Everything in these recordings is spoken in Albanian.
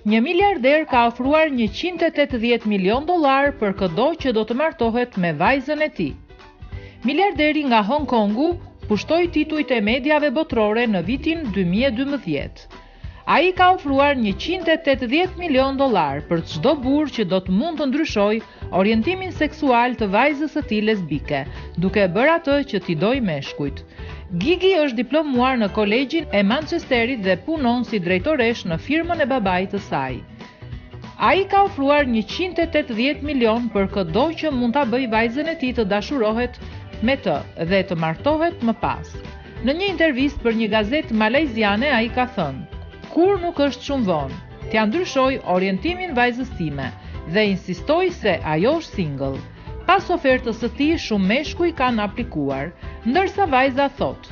Një miliarder ka ofruar $180 milion për çdo që do të martohet me vajzën e tij. Miliarderi nga Hong Kongu pushtoi titujt e mediave botërore në vitin 2012. Ai ka ofruar $180 milion për çdo burr që do të mund të ndryshojë orientimin seksual të vajzës së tij lesbike, duke bërë atë që t'i dojë meshkujt. Gigi është diplomuar në Kolegjin e Manchesterit dhe punon si drejtoresh në firmën e babait të saj. Ai ka ofruar $180 milion për çdo që mund ta bëjë vajzën e tij të dashurohet me të dhe të martohet më pas. Në një intervistë për një gazetë malajziane ai ka thënë: "Kur nuk është shumë vonë, t'ja ndryshoj orientimin vajzës time dhe insistoj se ajo është single." Pas ofertës së tij, shumë meshkuj kanë aplikuar, ndërsa vajza thotë: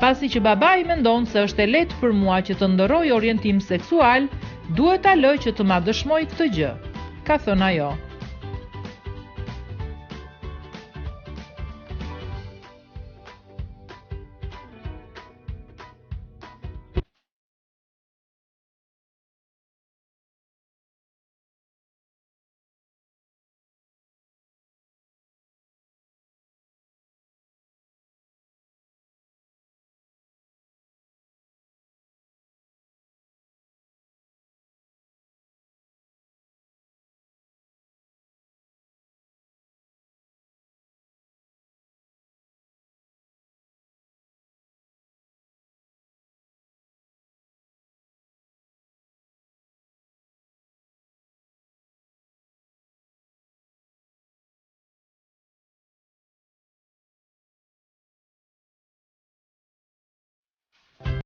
"Pasi që babai mendon se është e lehtë për mua që të ndërroj orientim seksual, duhet ta lë që të ma dëshmoj këtë gjë", ka thënë ajo.